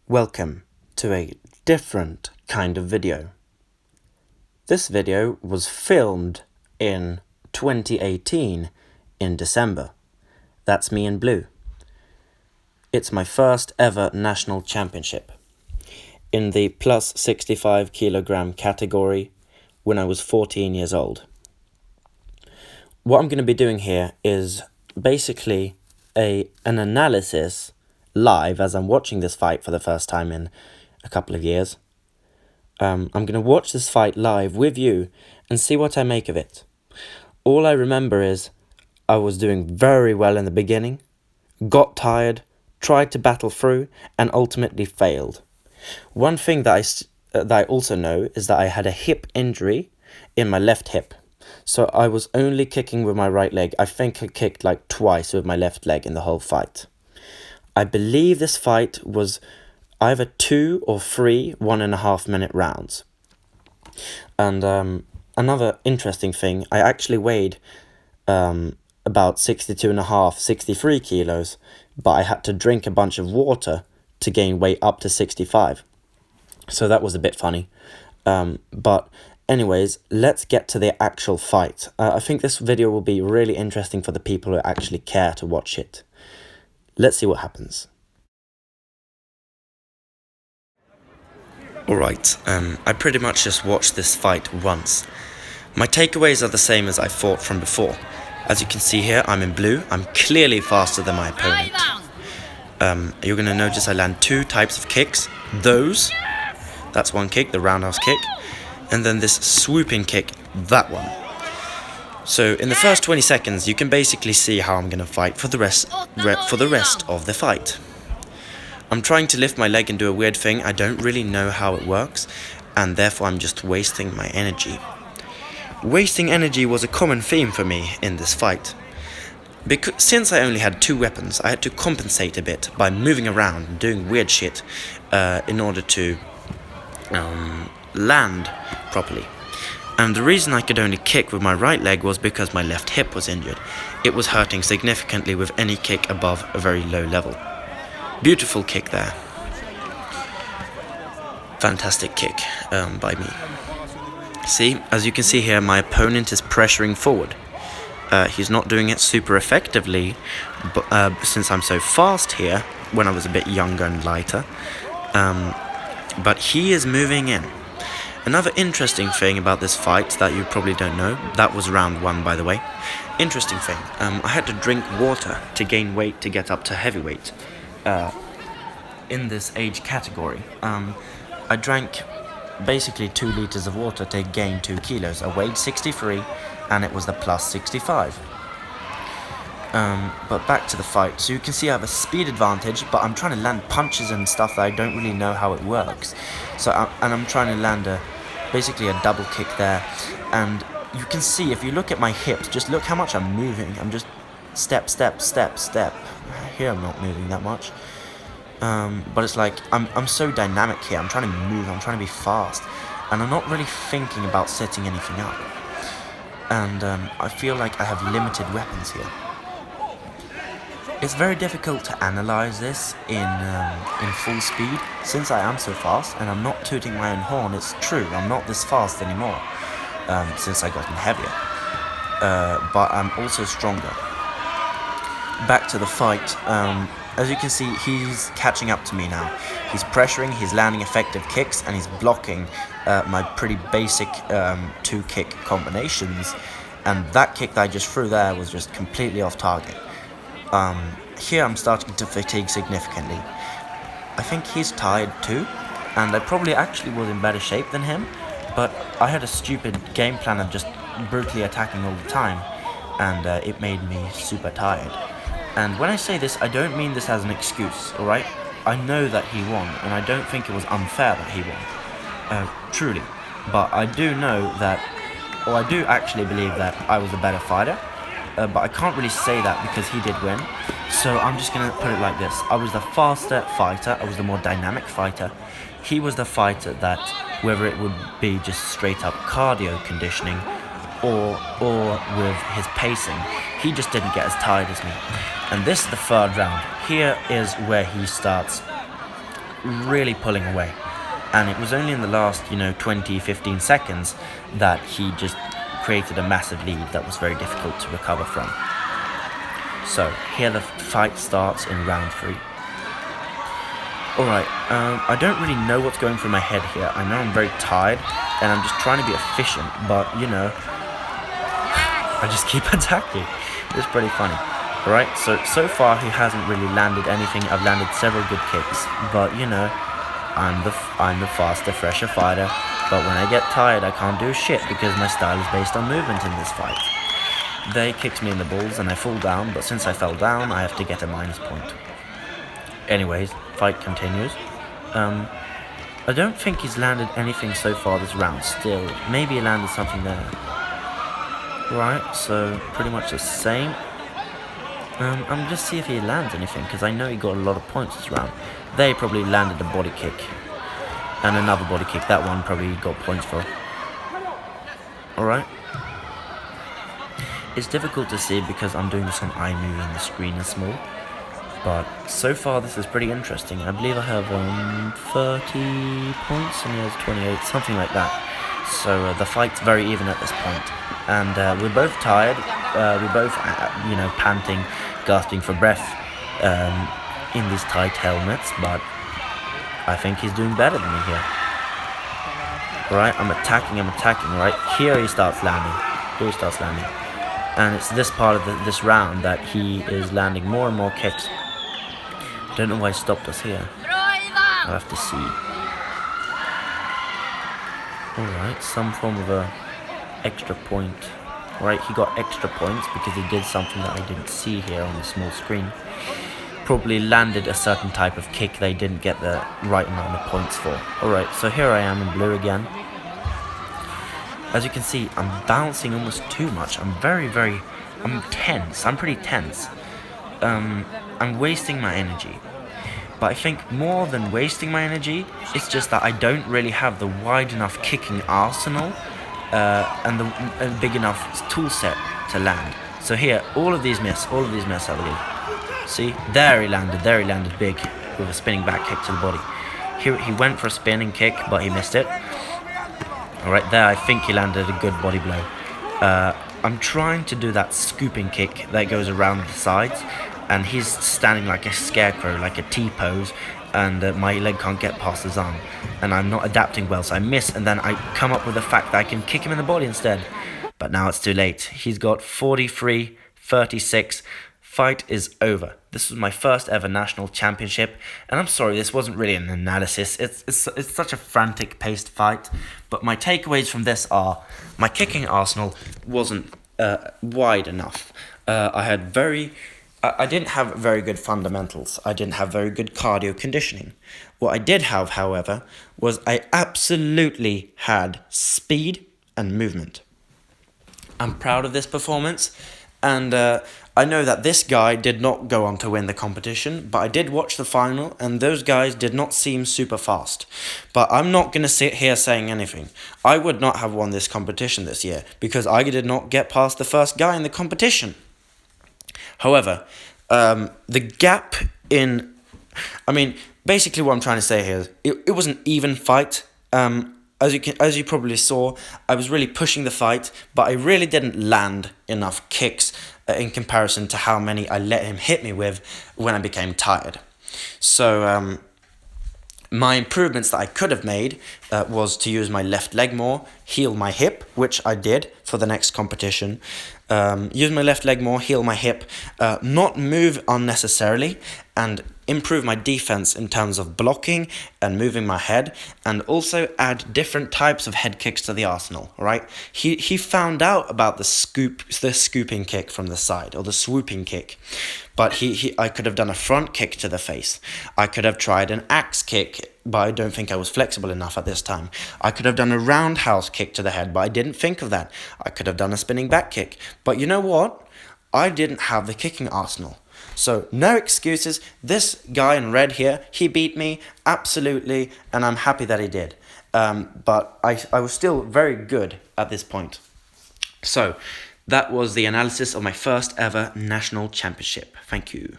Welcome to a different kind of video. This video was filmed in 2018 in December. That's me in blue. It's my first ever national championship in the plus 65 kilogram category when I was 14 years old. What I'm going to be doing here is basically an analysis live as I'm watching this fight for the first time in a couple of years. I'm going to watch this fight live with you and see what I make of it. All I remember is I was doing very well in the beginning, got tired, tried to battle through, and ultimately failed. One thing that I also know is that I had a hip injury in my left hip. So I was only kicking with my right leg. I think I kicked like twice with my left leg in the whole fight. I believe this fight was either 2 or 3 1.5 minute rounds. And another interesting thing, I actually weighed about 62.5, 63 kilos, but I had to drink a bunch of water to gain weight up to 65. So that was a bit funny. But anyways, let's get to the actual fight. I think this video will be really interesting for the people who actually care to watch it. Let's see what happens. Alright, I pretty much just watched this fight once. My takeaways are the same as I thought from before. As you can see here, I'm in blue. I'm clearly faster than my opponent. You're going to notice I land 2 types of kicks. That's one kick, the roundhouse kick. And then this swooping kick, that one. So in the first 20 seconds, you can basically see how I'm going to fight for the rest of the fight. I'm trying to lift my leg and do a weird thing. I don't really know how it works, and therefore I'm just wasting my energy. Wasting energy was a common theme for me in this fight. Since I only had 2 weapons, I had to compensate a bit by moving around and doing weird shit in order to land properly. And the reason I could only kick with my right leg was because my left hip was injured. It was hurting significantly with any kick above a very low level. Beautiful kick there. Fantastic kick by me. See, as you can see here, my opponent is pressuring forward. He's not doing it super effectively, but since I'm so fast here, when I was a bit younger and lighter. But he is moving in. Another interesting thing about this fight that you probably don't know, that was round 1 by the way. Interesting thing, I had to drink water to gain weight to get up to heavyweight in this age category. I drank basically 2 liters of water to gain 2 kilos. I weighed 63 and it was the plus 65. But back to the fight. So you can see I have a speed advantage, but I'm trying to land punches and stuff that I don't really know how it works. So I'm trying to land basically a double kick there. And you can see, if you look at my hips, just look how much I'm moving. I'm just step, step, step, step. Here I'm not moving that much. But it's like, I'm so dynamic here. I'm trying to move, I'm trying to be fast. And I'm not really thinking about setting anything up. And I feel like I have limited weapons here. It's very difficult to analyze this in full speed, since I am so fast, and I'm not tooting my own horn. It's true, I'm not this fast anymore, since I gotten heavier, but I'm also stronger. Back to the fight. As you can see, he's catching up to me now. He's pressuring, he's landing effective kicks, and he's blocking my pretty basic 2 kick combinations, and that kick that I just threw there was just completely off target. Here I'm starting to fatigue significantly. I think he's tired too, and I probably actually was in better shape than him, but I had a stupid game plan of just brutally attacking all the time, and it made me super tired. And when I say this, I don't mean this as an excuse, alright? I know that he won, and I don't think it was unfair that he won. Truly. But I do know that, or I do actually believe that I was a better fighter. But I can't really say that because he did win. So I'm just going to put it like this. I was the faster fighter. I was the more dynamic fighter. He was the fighter that, whether it would be just straight up cardio conditioning or with his pacing, he just didn't get as tired as me. And this is the 3rd round. Here is where he starts really pulling away. And it was only in the last, 20, 15 seconds that he just created a massive lead that was very difficult to recover from. So here the fight starts in round 3. Alright, I don't really know what's going through my head here. I know I'm very tired, and I'm just trying to be efficient, but, I just keep attacking. It's pretty funny. Alright, so far he hasn't really landed anything. I've landed several good kicks, but, I'm the faster, fresher fighter, but when I get tired, I can't do shit because my style is based on movement in this fight. They kicked me in the balls and I fall down, but since I fell down, I have to get a minus point. Anyways, fight continues. I don't think he's landed anything so far this round still. Maybe he landed something there. Right, so pretty much the same. I'm just see if he lands anything, because I know he got a lot of points this round. They probably landed a body kick. And another body kick. That one probably got points for. Alright. It's difficult to see because I'm doing this on iMovie and the screen is small. But so far this is pretty interesting. I believe I have 30 points and he has 28, something like that. So the fight's very even at this point. And we're both tired. We're both, panting, gasping for breath in these tight helmets. But I think he's doing better than me here. Right, I'm attacking, right? Here he starts landing. And it's this part of this round that he is landing more and more kicks. Don't know why he stopped us here. I'll have to see. Alright, some form of a extra point. Right, he got extra points because he did something that I didn't see here on the small screen. Probably landed a certain type of kick they didn't get the right amount of points for. Alright, so here I am in blue again. As you can see, I'm bouncing almost too much. I'm tense. I'm pretty tense. I'm wasting my energy. But I think more than wasting my energy, it's just that I don't really have the wide enough kicking arsenal and the big enough tool set to land. So here, all of these miss, I believe. See, there he landed big with a spinning back kick to the body. Here he went for a spinning kick, but he missed it. Alright, there I think he landed a good body blow. I'm trying to do that scooping kick that goes around the sides, and he's standing like a scarecrow, like a T-pose, and my leg can't get past his arm. And I'm not adapting well, so I miss, and then I come up with the fact that I can kick him in the body instead. But now it's too late. He's got 43-36. Fight is over. This was my first ever national championship, and I'm sorry this wasn't really an analysis. It's such a frantic paced fight, but my takeaways from this are my kicking arsenal wasn't wide enough. I didn't have very good fundamentals. I didn't have very good cardio conditioning. What I did have, however, was I absolutely had speed and movement. I'm proud of this performance, and I know that this guy did not go on to win the competition, but I did watch the final, and those guys did not seem super fast. But I'm not going to sit here saying anything. I would not have won this competition this year, because I did not get past the first guy in the competition. However, the gap in... basically what I'm trying to say here is, it was an even fight. As you probably saw, I was really pushing the fight, but I really didn't land enough kicks in comparison to how many I let him hit me with when I became tired. So my improvements that I could have made was to use my left leg more, heal my hip, which I did for the next competition. Use my left leg more, heal my hip, not move unnecessarily, and improve my defense in terms of blocking and moving my head, and also add different types of head kicks to the arsenal. Right? He found out about the scooping kick from the side, or the swooping kick, but I could have done a front kick to the face. I could have tried an axe kick, but I don't think I was flexible enough at this time. I could have done a roundhouse kick to the head, but I didn't think of that. I could have done a spinning back kick, but you know what? I didn't have the kicking arsenal. So, no excuses. This guy in red here, he beat me, absolutely, and I'm happy that he did. But I was still very good at this point. So, that was the analysis of my first ever national championship. Thank you.